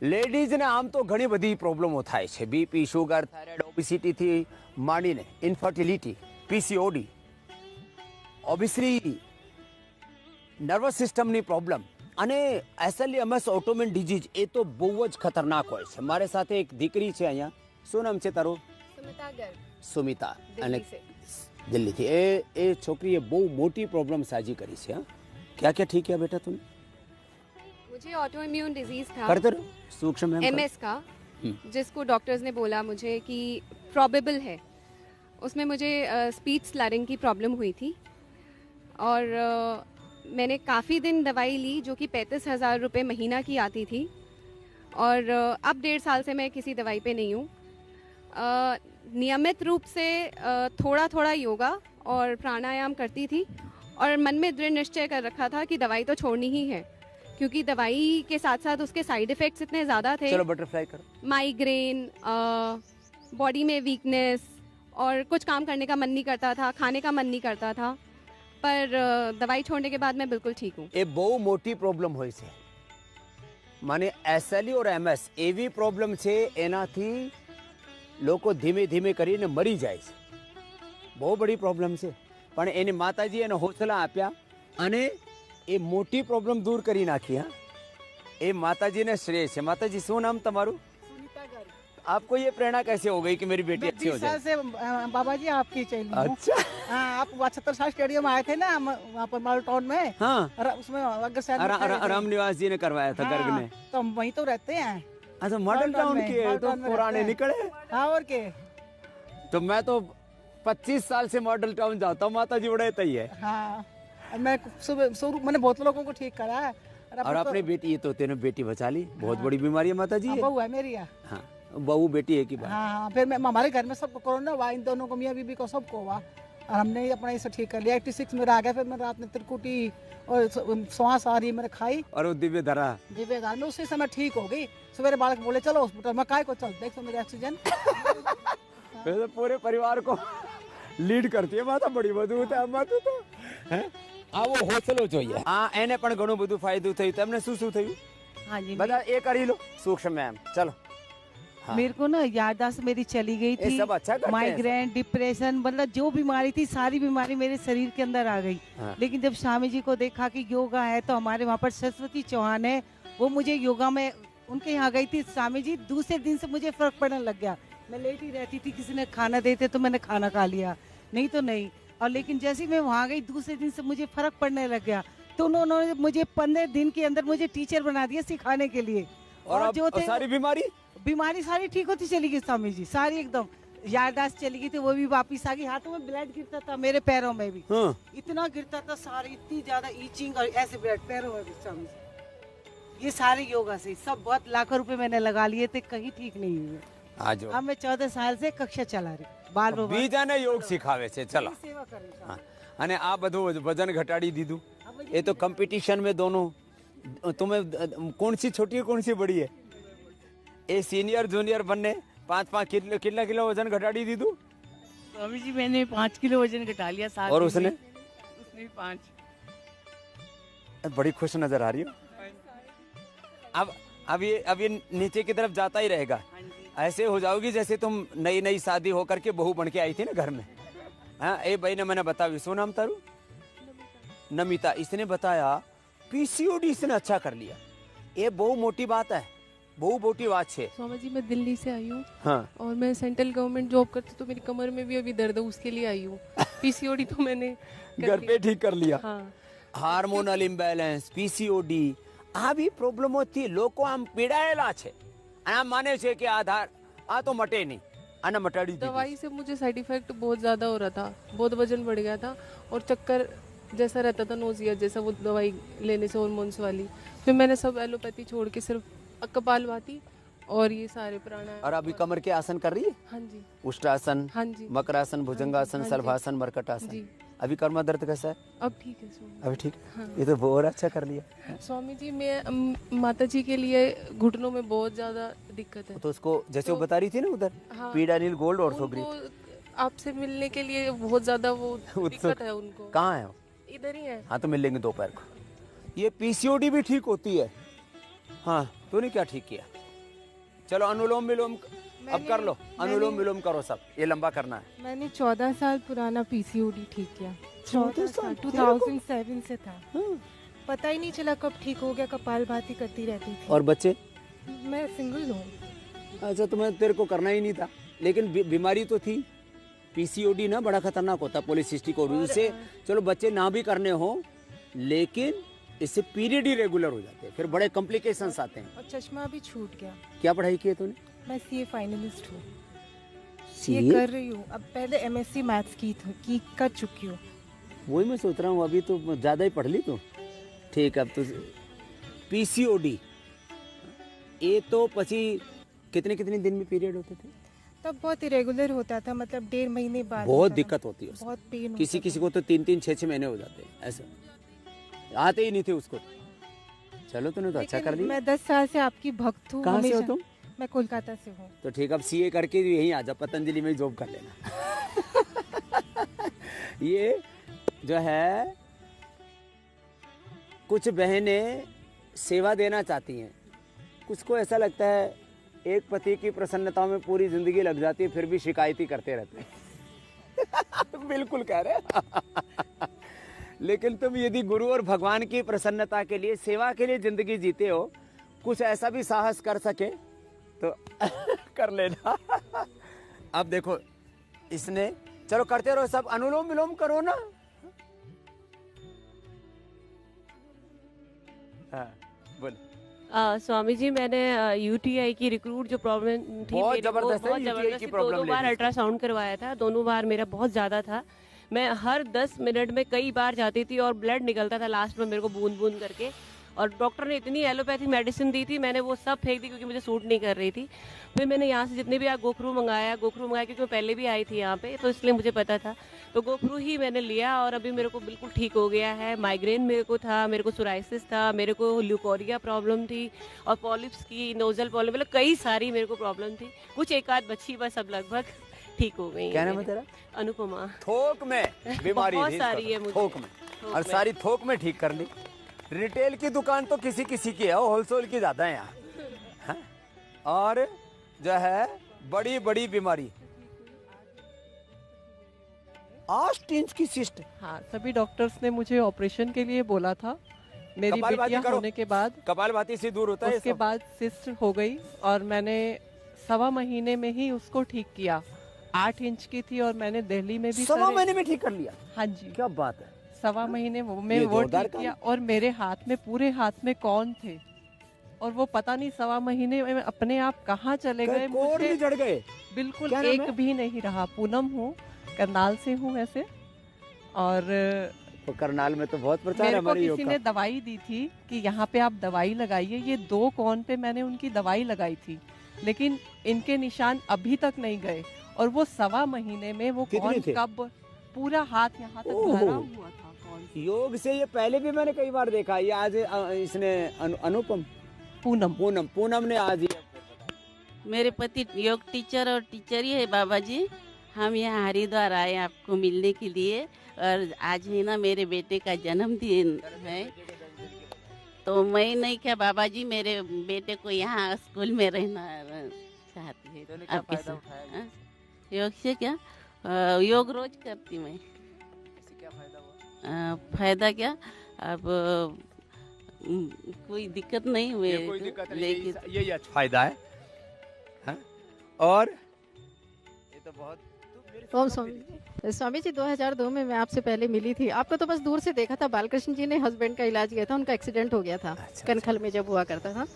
લેડીઝને આમ તો ઘણી બધી પ્રોબ્લેમો થાય છે, બીપી, શુગર, થાઇરોઇડ, ઓબેસિટીથી માંડીને ઇન્ફર્ટિલિટી, પીસીઓડી, ઓબેસિટી, નર્વસ સિસ્ટમની પ્રોબ્લેમ અને એસએલએમએસ ઓટોમેન ડિઝીઝ એ તો બહુ જ ખતરનાક હોય છે. મારી સાથે એક દીકરી છે અહીંયા, શું નામ છે તારું? સુમિતા. અને દિલ્હીથી એ છોકરીએ બહુ મોટી પ્રોબ્લેમ સાજી કરી છે. क्या क्या ठीक है बेटा तुम? मुझे ऑटो इम्यून डिजीज था, करते रहो सूक्ष्म MS का, जिसको डॉक्टर्स ने बोला मुझे कि प्रोबेबल है. उसमें मुझे स्पीच स्लरिंग की प्रॉब्लम हुई थी और मैंने काफ़ी दिन दवाई ली जो कि 35,000 रुपये महीना की आती थी और अब 1.5 साल से मैं किसी दवाई पे नहीं हूँ. नियमित रूप से थोड़ा थोड़ा योगा और प्राणायाम करती थी और मन में दृढ़ निश्चय कर रखा था कि दवाई तो छोड़नी ही है, क्योंकि दवाई के साथ साथ उसके साइड इफ़ेक्ट्स इतने ज़्यादा थे. चलो बटरफ्लाई करो. माइग्रेन, बॉडी में वीकनेस और कुछ काम करने का मन नहीं करता था, खाने का मन नहीं करता था, पर दवाई छोड़ने के बाद मैं बिल्कुल ठीक हूँ. એ બહુ મોટી પ્રોબ્લેમ હોય છે. મને એસએલઈ और MS એવી પ્રોબ્લેમ છે એનાથી લોકો ધીમે ધીમે કરીને મરી જાય છે. બહુ બડી પ્રોબ્લેમ છે, પણ એની માતાજી એને હોસલા આપ્યા અને એ મોટી પ્રોબ્લેમ દૂર કરી નાખી. હા, એ માતાજીને શ્રેય છે. માતાજી શું નામ તમારું? आपको ये प्रेरणा कैसे हो गई कि मेरी बेटी अच्छी हो जाए? से बाबा जी आपकी चाहिए. अच्छा. हाँ, आप 76 स्टेडियम आए थे ना वहाँ पर माल टाउन में. हाँ, उसमें अग्रसेन रामनिवास जी ने करवाया था गर्ग ने. तो हम वहीं तो रहते हैं. अच्छा, मॉडल टाउन के तो पुराने निकले. हाँ, और के. तो मैं तो 25 साल से मॉडल टाउन जाता हूँ, माता जी उड़े ही है. हाँ, मैं सुबह मैंने बहुत लोगों को ठीक करा है. और अपनी बेटी, ये तो तेने बेटी बचा ली. बहुत बड़ी बीमारी है माता जी. बहू है मेरी. हाँ, बहू बेटी है की बात. हाँ, फिर हमारे घर में सबको कोरोना हुआ, इन दोनों को, मियाँ बीबी को सबको हुआ और हमने अपना इसे ठीक कर लिया. 86 में आ गया. फिर मैं रात में त्रिकुटी और श्वास आ रही मैंने खाई और वो दिव्य धरा में उसी समय ठीक हो गई. सवेरे बालक बोले चलो हॉस्पिटल में, काय को चल देख तो मेरे ऑक्सीजन. तो पूरे परिवार को લીડ કરતી માતા બડી બધું માતું તો હે આવો હોસલો જોઈએ. આ એને પણ ઘણું બધું ફાયદો થયું. તમને શું શું થયું? हाँ जी, બધા એ કરી લો. सूक्ष्म मैम चलो. हाँ. मेरे को ना याददाश्त मेरी चली गई ये थी. सब अच्छा करते हैं. माइग्रेन, डिप्रेशन, मतलब जो बीमारी थी सारी बीमारी मेरे शरीर के अंदर आ गई. हाँ. लेकिन जब स्वामी जी को देखा कि योगा है, तो हमारे वहाँ पर सरस्वती चौहान है, वो मुझे योगा में उनके यहाँ गई थी. स्वामी जी दूसरे दिन से मुझे फर्क पड़ने लग गया. मैं लेट ही रहती थी, किसी ने खाना देते तो मैंने खाना खा लिया, नहीं तो नहीं. और लेकिन जैसे ही मैं वहाँ गई दूसरे दिन से मुझे फर्क पड़ने लग गया. तो उन्होंने मुझे 15 दिन के अंदर मुझे टीचर बना दिया सिखाने के लिए. और जो सारी बीमारी सारी ठीक होती चली गई स्वामी जी, सारी एकदम. याददाश्त चली गई थी, वो भी वापिस आ गई. हाथों में ब्लड गिरता था, मेरे पैरों में भी. हाँ. इतना गिरता था सारी, इतनी ज्यादा ईचिंग और ऐसे ब्लड पैरों में भी स्वामी जी. ये सारे योगा से सब बहुत लाखों रुपए मैंने लगा लिए थे, कहीं ठीक नहीं हुए. अब मैं 14 साल से कक्षा चला रही. बाल બીજાને યોગ શીખાવે છે. ચલો. હા. અને આ બધું વજન ઘટાડી દીધું. એ તો કોમ્પિટિશન में दोनों. तुम्हें कौन सी छोटी है कौन सी बड़ी है? એ सीनियर जूनियर बनने 5-5 किलो कितना किलो वजन घटाड़ी दीदू? स्वामी जी मैंने 5 किलो वजन घटा लिया. साथ और उसने भी 5. बड़ी खुश नजर आ रही हो. अब ये नीचे की तरफ जाता ही रहेगा. ऐसे हो जाओगी जैसे तुम नई नई शादी होकर के बहू बन के आई थी ना घर में. हाँ, ए भाई ने मैंने बताया. सो नाम तारू? नमिता. इसने बताया पीसीओडी इसने अच्छा कर लिया. ये बहुत मोटी बात है, बहुत मोटी बात है. स्वामी जी मैं दिल्ली से आई हूँ. हाँ. और मैं सेंट्रल गवर्नमेंट जॉब करती हूँ, तो मेरी कमर में भी अभी दर्द है, उसके लिए आई हूँ. पीसीओडी तो मैंने घर पे ठीक कर लिया. हाँ. हार्मोनल इम्बेलेंस, पीसीओडी આ બી પ્રોબ્લેમો થી લોકો આમ પીડાયેલા છે. અને આમ માને છે કે આધાર આ તો મટે નહીં, આને મટાડી દીધું. दवाई से मुझे साइड इफेक्ट बहुत ज़्यादा हो रहा था, बहुत वजन बढ़ गया था और चक्कर जैसा रहता था, नोजिया जैसा, वो दवाई लेने से हार्मोन्स वाली. फिर मैंने सब एलोपैथी छोड़ के सिर्फ कपालभाति और ये सारे प्राणायाम. और अभी कमर के आसन कर रही है? हाँ जी. उष्ट्रासन, हाँ जी. मकरासन, भुजंगासन, हाँ जी. सर्वासन, मरकटासन. जी. अभी कमर दर्द कैसा है? अब ठीक है स्वामी. अभी ठीक. हाँ. ये तो बहुत अच्छा कर लिया. स्वामी जी मैं माता जी के लिए घुटनों में बहुत ज्यादा दिक्कत है. तो उसको जैसे वो बता रही थी ना उधर, हाँ. पीडानिल गोल्ड और सोग्री. उनको आपसे मिलने के लिए बहुत ज्यादा वो दिक्कत है उनको. कहाँ है? इधर ही है. हाँ, तो मिल लेंगे दोपहर को. ये पीसीओडी भी ठीक होती है. हाँ, तूने क्या ठीक किया? चलो अनुलोम विलोम अब कर लो, अनुलोम विलोम करो सब, ये लंबा करना है। मैंने 14 साल पुराना पीसीओडी ठीक किया। 14 साल? 2007 से था। हाँ। पता ही नहीं चला कब ठीक हो गया, कपालभाति करती रहती थी। और बच्चे? मैं सिंगल हूँ। अच्छा, तुम्हें तेरे को करना ही नहीं था, लेकिन बीमारी तो थी। पीसीओडी ना बड़ा खतरनाक होता है, पॉलीसिस्टिक ओवरी से। चलो बच्चे ना भी करने हो, लेकिन इससे पीरियड ही रेगुलर हो जाते हैं, फिर बड़े कॉम्प्लिकेशंस आते हैं। और चश्मा भी छूट गया। क्या पढ़ाई की है तूने? मैं सीए फाइनलिस्ट हूँ। सीए ये कर रही हूँ। अब पहले एमएससी मैथ्स की कर चुकी हूँ। वही मैं सोच रहा हूँ, अभी तो ज्यादा ही पढ़ ली तू। ठीक है, अब तो पीसीओडी ये तो पची कितने कितने दिन में पीरियड होते थे? तब बहुत इरेगुलर होता था, मतलब 1.5 महीने बाद बहुत होता था। दिक्कत होती है उससे। बहुत पेन किसी किसी को तो 3-3, 6-6 महीने हो जाते हैं, ऐसे आते ही नहीं थे उसको। चलो तूने तो अच्छा कर दिया। मैं 10 साल से आपकी भक्त हूँ। कहाँ से हो हमेशा। तुम? मैं कोलकाता से हूँ। तो ठीक, अब सीए करके यहीं आ जा, पतंजलि में जॉब कर लेना। ये जो है कुछ बहनें सेवा देना चाहती हैं, कुछ को ऐसा लगता है एक पति की प्रसन्नता में पूरी जिंदगी लग जाती है, फिर भी शिकायत ही करते रहते हैं। बिल्कुल कह रहे। लेकिन तुम यदि गुरु और भगवान की प्रसन्नता के लिए, सेवा के लिए जिंदगी जीते हो, कुछ ऐसा भी साहस कर सके तो कर लेना। अब देखो इसने, चलो करते रहो सब, अनुलोम विलोम करो ना। हाँ, बोल। स्वामी जी, मैंने यूटीआई की रिक्रूट जो प्रॉब्लम थी बहुत मेरे को, जबरदस्त है बहुत UTI जबरदस्त की थी। प्रॉब्लम दोनों बार लेडीज। अल्ट्रासाउंड करवाया था, दोनों बार मेरा बहुत ज़्यादा था। मैं हर 10 मिनट में कई बार जाती थी और ब्लड निकलता था लास्ट में मेरे को बूंद बूंद करके। और डॉक्टर ने इतनी एलोपैथिक मेडिसिन दी थी, मैंने वो सब फेंक दी क्योंकि मुझे सूट नहीं कर रही थी। फिर मैंने यहाँ से जितने भी गोखरू मंगाया क्योंकि मैं पहले भी आई थी यहाँ पे, तो इसलिए मुझे पता था, तो गोखरू ही मैंने लिया और अभी मेरे को बिल्कुल ठीक हो गया है। माइग्रेन मेरे को था, मेरे को सोराइसिस था, मेरे को ल्यूकोरिया प्रॉब्लम थी और पॉलिप्स की, नोजल प्रॉब्लम, मतलब कई सारी मेरे को प्रॉब्लम थी। कुछ एक आध बची, बस अब लगभग ठीक हो गई। क्या नाम है तेरा? अनुपमा। थोक में बीमारी बहुत थी सारी इसका, है मुझे। थोक में, और सारी थोक में ठीक कर ली। रिटेल की दुकान तो किसी किसी की है, होलसेल की ज्यादा है यहाँ। हाँ? और जो है बड़ी बड़ी बीमारी 8 इंच की सिस्ट। हाँ, सभी डॉक्टर्स ने मुझे ऑपरेशन के लिए बोला था। मेरी बिटिया होने के बाद कपालभाति से दूर होता है उसके बाद सिस्ट हो गई और मैंने 1.25 महीने में ही उसको ठीक किया। 8 इंच की थी और मैंने दिल्ली में भी 1.25 महीने में ठीक कर लिया। हाँ जी, क्या बात है। 1.25 महीने में ये वो जोरदार ठीक काम। किया और मेरे हाथ में, पूरे हाथ में कौन थे और वो पता नहीं 1.25 महीने में अपने आप कहाँ चले गए। कोर भी जड़ गए। बिल्कुल क्या नाम एक है? भी नहीं रहा। पूनम हूँ, करनाल से हूँ वैसे। और तो करनाल में तो बहुत प्रचार है मेरे को हमारे योग किसी का। ने दवाई दी थी कि यहाँ पे आप दवाई लगाइए। ये 2 कौन पे मैंने उनकी दवाई लगाई थी, लेकिन इनके निशान अभी तक नहीं गए। और वो 1.25 महीने में वो कितने कौन थे? कब पूरा हाथ यहाँ तक ओहो। भरा हुआ था। कौन? योग से ये पहले भी मैंने कई बार देखा। ये आज इसने अनुपम पूनम ने आज ही। मेरे पति योग टीचर और टीचर ही है बाबा जी। हम यहाँ हरिद्वार आए आपको मिलने के लिए, और आज ही ना मेरे बेटे का जन्मदिन है, तो मैं नहीं क्या बाबा जी, मेरे बेटे को यहाँ स्कूल में रहना चाहती है। आपके साथ योग से क्या योग रोज करती मैं। फायदा क्या, अब कोई दिक्कत नहीं हुई, लेकिन यही अच्छा फायदा है। हाँ? और ये तो बहुत। ओम स्वामी जी 2002 में मैं आपसे पहले मिली थी। आपको तो बस दूर से देखा था। बालकृष्ण जी ने हस्बैंड का इलाज किया था, उनका एक्सीडेंट हो गया था। कनखल में जब हुआ करता था,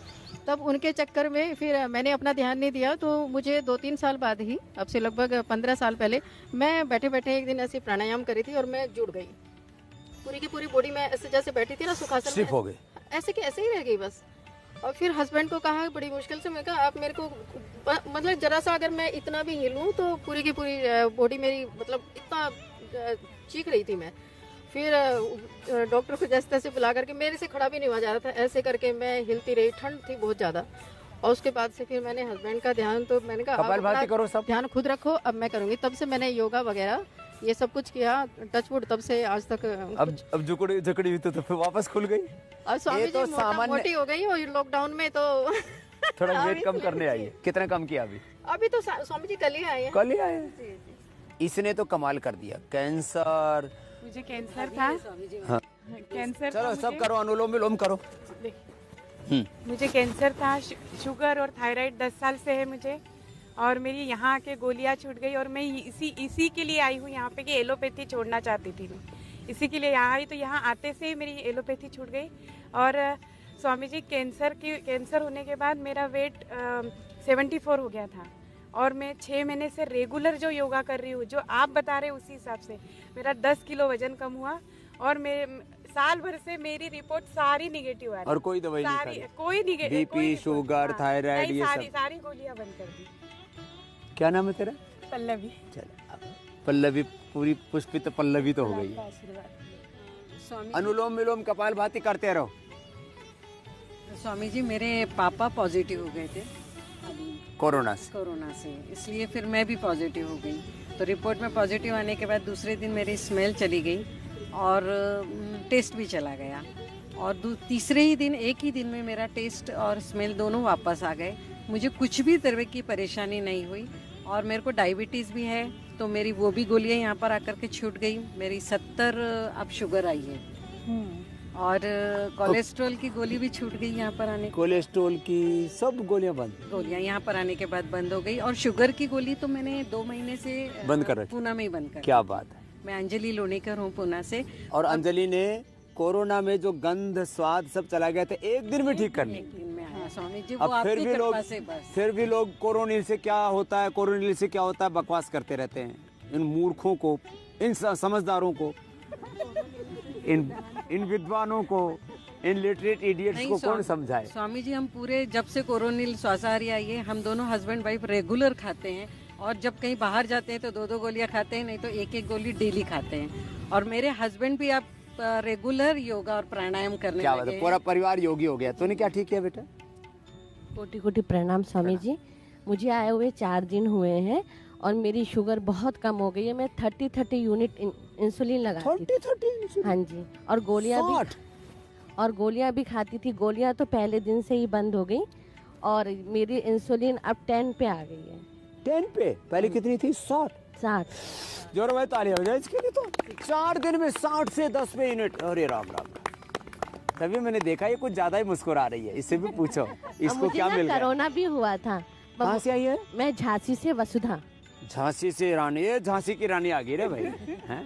तब उनके चक्कर में फिर मैंने अपना ध्यान नहीं दिया, तो मुझे 2-3 साल बाद ही, अब से लगभग 15 साल पहले, मैं बैठे बैठे एक दिन ऐसे प्राणायाम करी थी और मैं जुड़ गई। पूरी की पूरी बॉडी में ऐसे जैसे बैठी थी ना, सुखासन स्लिप हो गई, ऐसे कि ऐसे ही रह गई बस। और फिर हस्बैंड को कहा बड़ी मुश्किल से, मैं कहा आप मेरे को, मतलब जरा सा अगर मैं इतना भी हिलूं तो पूरी की पूरी बॉडी मेरी, मतलब इतना चीख रही थी मैं। फिर डॉक्टर को जैसे तैसे बुला करके, मेरे से खड़ा भी नहीं हुआ जा रहा था, ऐसे करके मैं हिलती रही। ठंड थी बहुत ज़्यादा। और उसके बाद से फिर मैंने हस्बैंड का ध्यान, तो मैंने कहा कपालभाति करो, सब ध्यान खुद रखो, अब मैं करूँगी। तब से मैंने योगा वगैरह ये सब कुछ किया, टचवुड, तब से आज तक। अब जकड़ी हुई तो फिर वापस खुल गई। और स्वामी ये तो जी सामान्य- मोटी हो गई, और लॉकडाउन में तो थोड़ा वेट कम करने आई है। कितना कम किया अभी? अभी तो स्वामी जी कल ही आए हैं। कल ही आए हैं। इसने तो कमाल कर दिया। कैंसर, मुझे कैंसर था। हाँ। कैंसर चलो था सब मुझे। करो, अनुलोम विलोम करो। मुझे कैंसर था, शुगर और थायराइड 10 साल से है मुझे, और मेरी यहाँ आके गोलियाँ छूट गई, और मैं इसी के लिए आई हूँ यहाँ पे कि एलोपैथी छोड़ना चाहती थी मैं, इसी के लिए यहाँ आई। तो यहाँ आते से ही मेरी एलोपैथी छूट गई। और स्वामी जी कैंसर होने के बाद मेरा वेट 74 हो गया था, और मैं 6 महीने से रेगुलर जो योगा कर रही हूँ, जो आप बता रहे उसी हिसाब से मेरा 10 किलो वजन कम हुआ, और साल भर से मेरी रिपोर्ट सारी निगेटिव आ रही। और कोई दवाई नहीं खाई? कोई निगेटिव, बीपी, शुगर, थायराइड, ये सब सारी गोलियां बंद कर दी। क्या नाम है तेरा? पल्लवी। चल पल्लवी, पूरी पुष्पित पल्लवी तो हो गई है। अनुलोम विलोम कपालभाति करते रहो। स्वामी जी मेरे पापा पॉजिटिव हो गए थे कोरोना से, इसलिए फिर मैं भी पॉजिटिव हो गई। तो रिपोर्ट में पॉजिटिव आने के बाद दूसरे दिन मेरी स्मेल चली गई और टेस्ट भी चला गया, और तीसरे ही दिन, एक ही दिन में मेरा टेस्ट और स्मेल दोनों वापस आ गए। मुझे कुछ भी तरह की परेशानी नहीं हुई, और मेरे को डायबिटीज़ भी है, तो मेरी वो भी गोलियां यहाँ पर आकर के छूट गई। मेरी 70 अब शुगर आई है, और कोलेस्ट्रॉल की गोली भी छूट गई यहाँ पर आने। कोलेस्ट्रॉल की सब गोलियां बंद? गोलियां यहाँ पर आने के बाद बंद हो गई, और शुगर की गोली तो मैंने 2 महीने से बंद कर रखी। पूना में ही बंद कर। क्या बात है। मैं अंजलि लोणीकर हूँ पूना से। और अंजलि ने कोरोना में जो गंध स्वाद सब चला गया था, एक दिन में ठीक कर ली। स्वामी जी वो अब आपकी कृपा से बस। फिर भी लोग कोरोनिल से क्या होता है, कोरोनिल से क्या होता है बकवास करते रहते हैं। इन मूर्खों को, इन समझदारों को, इन विद्वानों को, इन लिटरेट इडियट्स को कौन समझाए? स्वामी जी हम पूरे, जब से कोरोनिल श्वासाहारी आई है, हम दोनों हस्बैंड वाइफ रेगुलर खाते हैं, और जब कहीं बाहर जाते हैं तो 2-2 गोलियां खाते हैं, नहीं तो 1-1 गोली डेली खाते हैं। और मेरे हस्बैंड भी आप रेगुलर योगा और प्राणायाम करने क्या लगे। पूरा परिवार योगी हो गया। तूने क्या ठीक किया बेटा? कोटि कोटि प्रणाम स्वामी जी। मुझे आए हुए 4 दिन हुए हैं, और मेरी शुगर बहुत कम हो गई है। मैं 30 यूनिट इंसुलिन लगाती थी। हाँ जी, और गोलियां भी खाती थी। गोलियां तो पहले दिन से ही बंद हो गई, और मेरी इंसुलिन अब 10 पे आ गई है। 10 पे? पहले कितनी थी? 60। जोर भाई ताली हो जाए इसके लिए। तो 4 दिन में 60 से 10 पे यूनिट। अरे राम राम। तभी मैंने देखा ये कुछ ज्यादा ही मुस्कुरा रही है। इससे भी पूछो इसको क्या मिल गया? कोरोना भी हुआ था। कहाँ से आई है? मैं झांसी से, वसुधा। झांसी से रानी? ये झांसी की रानी आ गई रे भाई। हैं?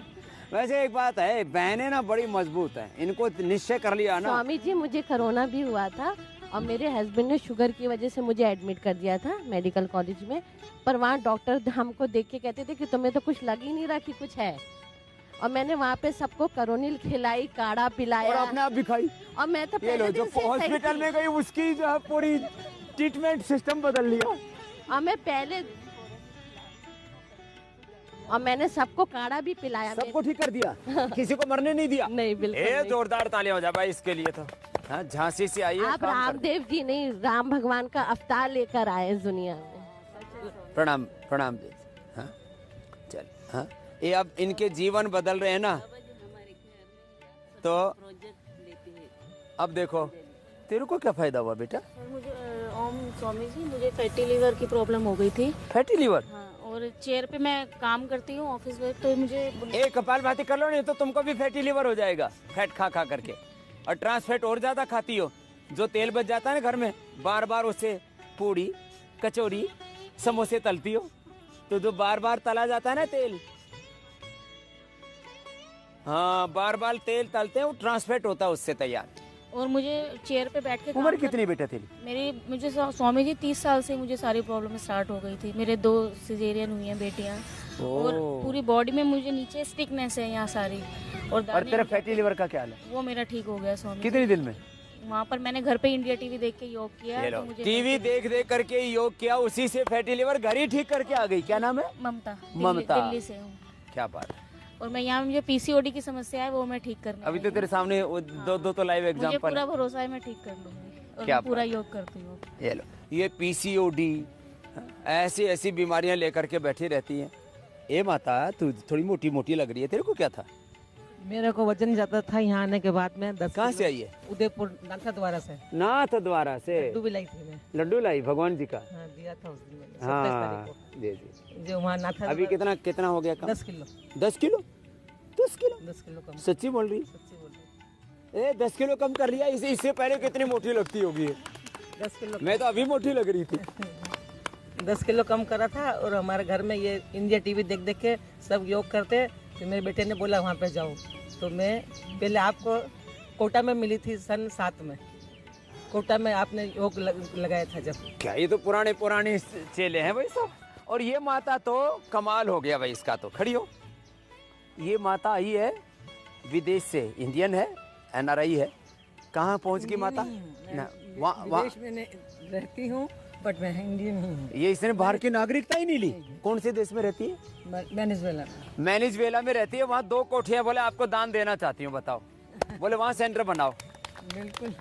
वैसे एक बात है, बहनें ना बड़ी मजबूत हैं, इनको निश्चय कर लिया ना। स्वामी जी मुझे कोरोना भी हुआ था, और मेरे हस्बैंड ने शुगर की वजह से मुझे एडमिट कर दिया था मेडिकल कॉलेज में। पर वहाँ डॉक्टर हमको देख के कहते थे कि तुम्हें तो कुछ लग ही नहीं रहा कि कुछ है। और मैंने वहाँ पे सबको कोरोनिल खिलाई, काढ़ा पिलाया, और अपने आप भी खाई। और मैं तो ये लो, जो हॉस्पिटल में गई उसकी जो है पूरी ट्रीटमेंट सिस्टम बदल लिया। और मैंने सबको काढ़ा भी पिलाया, सबको ठीक कर दिया। किसी को मरने नहीं दिया। नहीं, बिल्कुल। जोरदार तालियां हो जाए भाई इसके लिए। तो हाँ, झांसी से आई है। आप रामदेव जी नहीं, राम भगवान का अवतार लेकर आए इस दुनिया में। प्रणाम प्रणाम। हाँ चल। हाँ, ये अब इनके जीवन बदल रहे हैं ना। तो अब देखो तेरे को क्या फायदा हुआ बेटा? मुझे ओम स्वामी जी, मुझे फैटी लीवर की प्रॉब्लम हो गई थी। Fatty liver? हाँ, और चेयर पे मैं काम करती हूँ ऑफिस वर्क, तो मुझे एक कपालभाति कर लो, नहीं तो तुमको भी फैटी लीवर हो जाएगा फैट खा खा करके। और ट्रांस फैट और ज्यादा खाती हो। जो तेल बच जाता है ना घर में, बार बार उससे पूड़ी, कचौरी, समोसे तलती हो, तो जो बार बार तला जाता है ना तेल, हाँ बार बार तेल तलते हैं, वो ट्रांस फैट होता है उससे तैयार। और मुझे चेयर पे बैठ के उम्र कितनी बेटा तेरी? मुझे स्वामी जी 30 साल से मुझे सारी प्रॉब्लम स्टार्ट हो गई थी। मेरे 2 सिजेरियन हुई हैं बेटियां, और पूरी बॉडी में मुझे नीचे स्टिकनेस है यहाँ सारी। और तेरा फैटी लीवर का क्या हाल है? वो मेरा ठीक हो गया स्वामी। कितने दिन में? वहाँ पर मैंने घर पे इंडिया टीवी देख के योग किया। तो मुझे टीवी देख देख करके योग किया, उसी से फैटी लीवर घर ही ठीक करके आ गई। क्या नाम है? ममता। दिल्ली से हूँ। क्या बात है। और मैं यहाँ, मुझे पीसीओडी की समस्या है, वो मैं ठीक करने अभी तो तेरे सामने दो तो लाइव एग्जांपल। मुझे पूरा भरोसा है मैं ठीक कर लूंगी, और क्या पूरा योग करती हूँ। ये लो, ये पीसीओडी ऐसी ऐसी बीमारियां लेकर के बैठी रहती हैं। ए माता, तू थोड़ी मोटी मोटी लग रही है, तेरे को क्या था? मेरे को वजन ज्यादा था यहाँ आने के बाद में 10 कहाँ से आई है? उदयपुर नाथा द्वारा से। नाथ द्वारा से लड्डू भी लाई थी मैं। लड्डू लाई भगवान जी का? हाँ, दिया था उस दिन मैंने, 27 हाँ तारीख को। दे दी। जो वहाँ नाथा अभी कितना कितना हो गया? 10 किलो। 10 किलो? 10 किलो? 10 किलो कम। सच्ची बोल रही? सच्ची बोल रही। 10 किलो कम कर लिया। इससे पहले कितनी मोटी लगती होगी? 10 किलो। मैं तो अभी मोटी लग रही थी। 10 किलो कम करा था। और हमारे घर में ये इंडिया टीवी देख देख के सब योग करते, तो मेरे बेटे ने बोला वहाँ पे जाओ। तो मैं पहले आपको कोटा में मिली थी सन 7 में। कोटा में आपने योग लगाया था जब। क्या ये तो पुराने चेले हैं भाई सब। और ये माता तो कमाल हो गया भाई इसका तो। खड़ी हो। ये माता आई है विदेश से, इंडियन है, NRI है। कहाँ पहुँच गई माता? विदेश में रहती हूँ, बट मैं इंडियन ही हूँ। ये इसने बाहर की नागरिकता ही नहीं ली। कौन से देश में रहती है? वेनेजुएला। वेनेजुएला में रहती है। वहाँ 2 कोठियाँ, बोले आपको दान देना चाहती हूँ, बताओ। बोले वहाँ सेंटर बनाओ। बिल्कुल।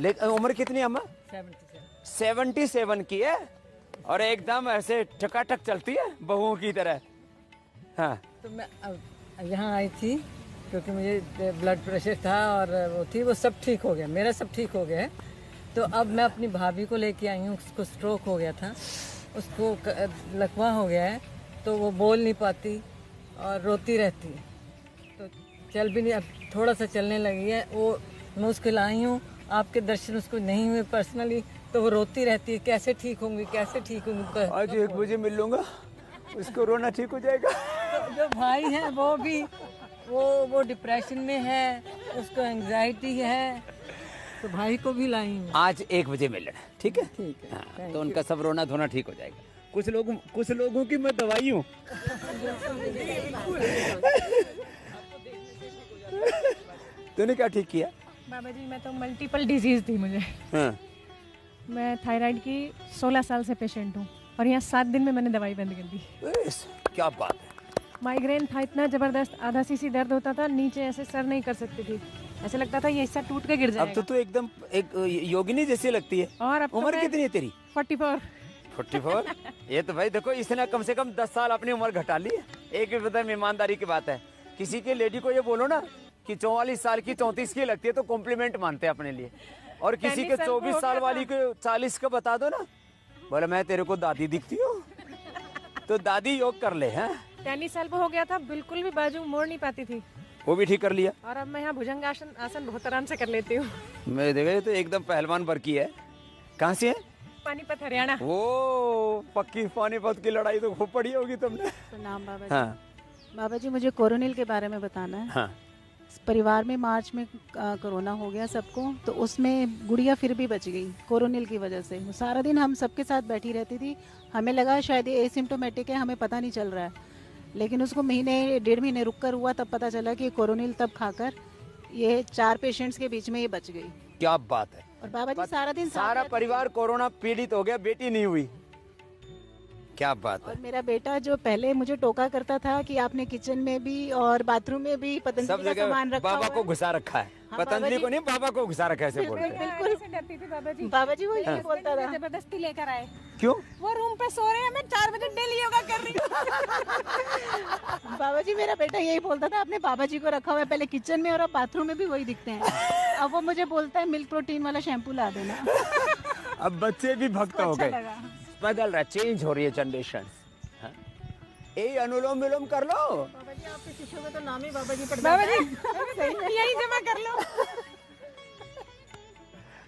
लेकिन उम्र कितनी है अम्मा? 77 की है। और एकदम ऐसे टकाटक चलती है बहुओं की तरह। हाँ। तो मैं यहाँ आई थी क्योंकि मुझे ब्लड प्रेशर था और वो थी, वो सब ठीक हो गया, मेरा सब ठीक हो गया है। तो अब मैं अपनी भाभी को लेके आई हूँ, उसको स्ट्रोक हो गया था, उसको लकवा हो गया है, तो वो बोल नहीं पाती और रोती रहती है, तो चल भी नहीं, अब थोड़ा सा चलने लगी है। वो मैं उसको लाई हूँ, आपके दर्शन उसको नहीं हुए पर्सनली, तो वो रोती रहती है, कैसे ठीक होंगी, कैसे ठीक होंगी। आज 1 बजे मिल लूँगा, उसको रोना ठीक हो जाएगा। तो जो भाई है वो भी वो डिप्रेशन में है, उसको एंग्जाइटी है, तो भाई को भी लाई हूँ। आज 1 बजे मिल लेना, ठीक है? ठीक है। हाँ, तो उनका सब रोना धोना ठीक हो जाएगा। कुछ लोगों की मैं दवाई हूँ। तूने क्या ठीक किया? बाबा जी मैं तो मल्टीपल डिजीज थी मुझे। हाँ। मैं थायराइड की 16 साल से पेशेंट हूँ और यहाँ 7 दिन में मैंने दवाई बंद कर दी। क्या बात है। माइग्रेन था इतना जबरदस्त, आधा सीसी दर्द होता था, नीचे ऐसे सर नहीं कर सकती थी, ऐसे लगता था ये हिस्सा टूट के गिर जाएगा। अब तो तू एकदम एक योगिनी जैसी लगती है। और अब उम्र कितनी है तेरी? 44। ये तो भाई देखो, इसने कम से कम 10 साल अपनी उम्र घटा ली है। एक भी पता है, ईमानदारी की बात है। किसी के लेडी को ये बोलो ना कि 44 साल की 34 की लगती है तो कॉम्प्लीमेंट मानते हैं अपने लिए। और किसी के 24 साल वाली को 40 का बता दो ना, बोले मैं तेरे को दादी दिखती हूँ, तो दादी योग कर ले। हैं 43 साल को हो गया था, बिल्कुल भी बाजू मोड़ नहीं पाती थी, वो भी ठीक कर लिया। और अब मैं यहाँ भुजंग आसन बहुत आराम से कर लेती हूँ। मैं देखा तो एकदम पहलवान वर्की है। कहाँ से है? पानीपत हरियाणा। वो पक्की पानीपत की लड़ाई तो खूब पड़ी होगी तुमने। प्रणाम बाबा जी। हाँ। बाबा जी मुझे कोरोनिल के बारे में बताना है। हाँ। परिवार में मार्च में कोरोना हो गया सबको, तो उसमें गुड़िया फिर भी बच गई कोरोनिल की वजह से। सारा दिन हम सबके साथ बैठी रहती थी, हमें लगा शायद ये एसिम्टोमेटिक है, हमें पता नहीं चल रहा है, लेकिन उसको 1.5 महीने रुक कर हुआ, तब पता चला कि कोरोनिल तब खाकर ये 4 पेशेंट्स के बीच में ये बच गई। क्या बात है। और बाबा जी सारा दिन सारा परिवार कोरोना पीड़ित हो गया, बेटी नहीं हुई। क्या बात है। और मेरा बेटा जो पहले मुझे टोका करता था कि आपने किचन में भी और बाथरूम में भी सब पतंजलि का जगह सामान रखा बाबा हुआ को है। घुसा रखा है। हाँ, पतंजलि बाबा को नहीं, बाबा को घुसा रखा है, ऐसे बोलते हैं। बिल्कुल से डरती थी बाबा जी। बाबा जी वो यही हाँ। बोलता था। जबरदस्ती लेकर आए। क्यों? वो रूम पे सो रहे हैं, मैं 4 बजे डेली योगा कर रही हूँ। बाबा जी मेरा बेटा यही बोलता था, आपने बाबा जी को रखा हुआ है पहले किचन में और अब बाथरूम में भी वही दिखते हैं। अब वो मुझे बोलता है मिल्क प्रोटीन वाला शैम्पू ला देना। अब बच्चे भी भक्त हो अच्छा गए। लगा। बदल रहा, चेंज हो रही है जनरेशन। अनुलोम विलोम कर लो। बाबा जी आपके शिष्यों में तो नाम ही बाबा जी पड़ बाबा जाता जी है। यही जमा कर लो।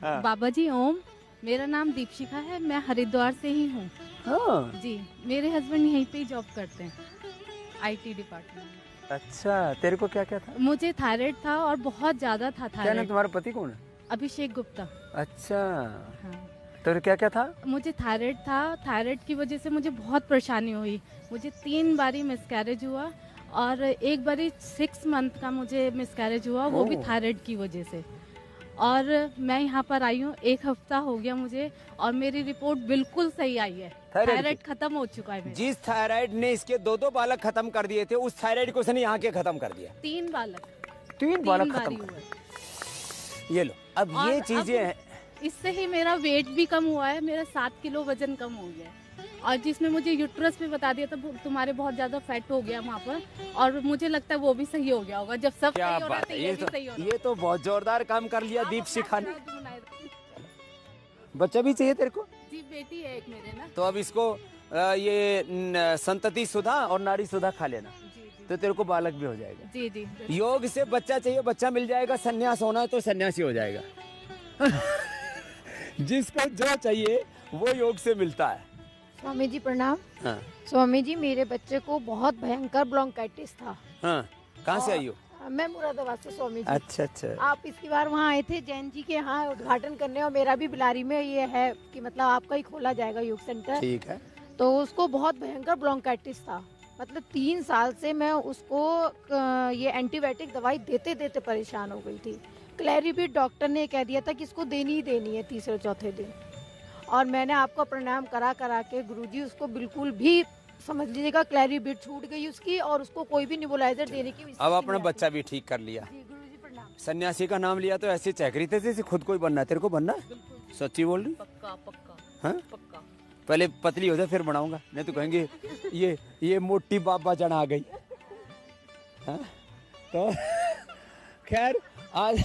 हाँ। बाबा जी ओम, मेरा नाम दीपशिखा है, मैं हरिद्वार से ही हूँ। हाँ। जी, मेरे हस्बैंड यहीं पे ही जॉब करते हैं, IT डिपार्टमेंट। अच्छा, तेरे को क्या क्या था? मुझे थायराइड था और बहुत ज्यादा था क्या ना, थायराइड। तुम्हारा पति कौन है? अभिषेक गुप्ता। अच्छा। हाँ। तो क्या क्या था? मुझे थायराइड था, थायराइड की वजह से मुझे बहुत परेशानी हुई। मुझे 3 बारी मिसकैरेज हुआ और 1 बारी 6 मंथ का मुझे मिसकैरेज हुआ, वो भी थायराइड की वजह से। और मैं यहाँ पर आई हूँ 1 हफ्ता हो गया मुझे, और मेरी रिपोर्ट बिल्कुल सही आई है। थायराइड खत्म हो चुका है मेरा। जिस थायराइड ने इसके 2 बालक खत्म कर दिए थे, उस थायराइड को उसने यहाँ के खत्म कर दिया। 3 बालक। 3 बालक खत्म बारी कर हुआ। दिए। ये लो, अब और ये चीजें हैं। इससे ही मेरा वेट भी कम हुआ है, मेरा 7 किलो वजन कम हो गया है। और जिसमें मुझे यूट्रस पे बता दिया था तुम्हारे बहुत ज्यादा फैट हो गया वहाँ पर, और मुझे लगता है वो भी सही हो गया होगा। जब सब क्या सही हो रहा बात था है, ये भी सही हो रहा ये तो बहुत जोरदार काम कर लिया दीपशिखा ने। बच्चा भी चाहिए तेरे को? जी बेटी है एक मेरे ना। तो अब इसको ये संतति सुधा और नारी सुधा खा लेना, तो तेरे को बालक भी हो जाएगा। जी जी। योग से बच्चा चाहिए, बच्चा मिल जाएगा। सन्यास होना है तो सन्यासी हो जाएगा। जिसको जो चाहिए वो योग से मिलता है। स्वामी जी प्रणाम। हाँ स्वामी जी मेरे बच्चे को बहुत भयंकर ब्रोंकाइटिस था। हाँ, कहाँ से आई हो? मैं मुरादाबाद से स्वामी जी। अच्छा अच्छा। आप इसकी बार वहाँ आए थे जैन जी के यहाँ उद्घाटन करने, और मेरा भी बिलारी में ये है कि मतलब आपका ही खोला जाएगा योग सेंटर। ठीक है। तो उसको बहुत भयंकर ब्रोंकाइटिस था, मतलब 3 साल से मैं उसको ये एंटीबायोटिक दवाई देते देते परेशान हो गई थी। क्लैरिबिट डॉक्टर ने कह दिया था कि इसको देनी ही देनी है तीसरे चौथे दिन, और मैंने आपको प्रणाम करा के गुरुजी उसको बिल्कुल भी समझ लीजिएगा क्लैरिबिट छूट गई उसकी, और उसको कोई भी निबुलाइजर देने की अब अपना बच्चा भी ठीक कर लिया। सन्यासी का नाम लिया तो ऐसी चहकरी थे जैसे खुद को ही बनना है। तेरे को बनना है? सच्ची बोल रही? पक्का पक्का। हाँ? पक्का। पहले पतली हो जाए फिर बनाऊंगा, नहीं तो कहेंगे ये मोटी बाबा जन आ गई। हाँ? तो खैर आज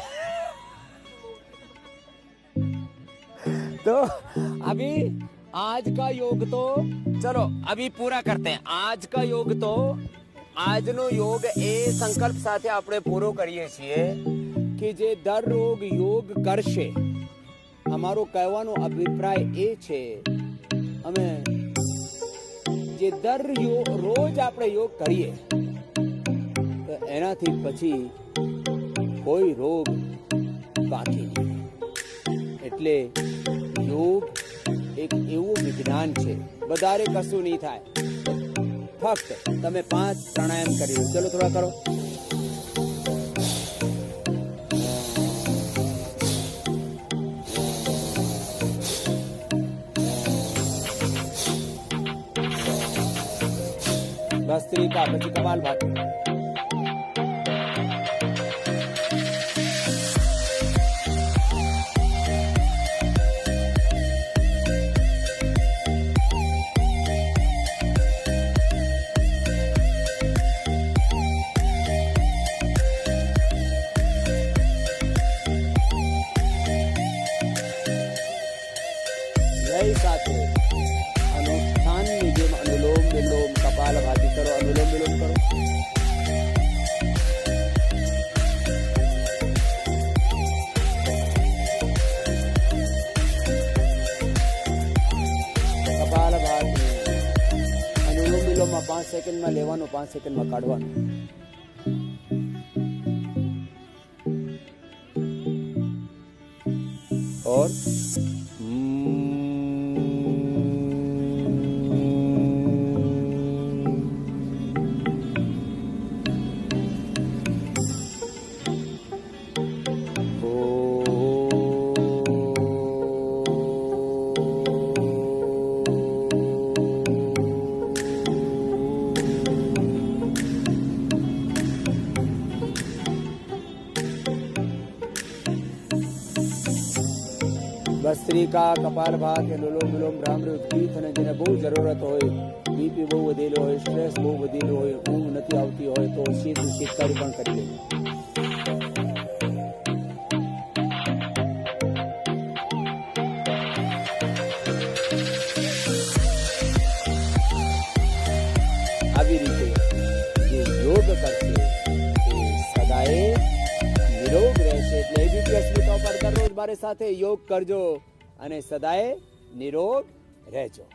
तो अभी आज का योग तो चलो अभी पूरा करते हैं। आज का योग तो આજનો યોગ એ સંકલ્પ સાથે આપણે પૂરો કરીએ છીએ કે જે દરરોજ યોગ કરશે। અમારો કહેવાનો અભિપ્રાય એ છે અમે જે રોજ આપણે યોગ કરીએ તો એનાથી પછી કોઈ રોગ બાકી નહીં। એટલે યોગ એક એવું વિજ્ઞાન છે, વધારે કશું નહીં થાય। फक्त तमे 5 प्राणायाम करी लो। चलो थोड़ा करो। भस्त्रिका પછી કપાલભાતિ। માં 5 સેકન્ડમાં લેવાનું, 5 સેકન્ડમાં કાઢવાનું। और ભસ્ત્રિકા, કપાલભાતિ, અનુલોમ વિલોમ, ભ્રામરી, ઉદ્ગીત અને જેને બહુ જરૂરત હોય, બીપી બહુ વધેલું હોય, સ્ટ્રેસ બહુ વધેલું હોય, ઊંઘ નથી આવતી હોય તો શીતકારી પણ કરી લેવી। આવી રીતે જે યોગ કરશે એ સદાય નિરોગ રહેશે। એટલે એબીપી અસ્મિતા પર દરરોજ મારી સાથે યોગ કરજો અને સદાય નિરોગ રહેજો।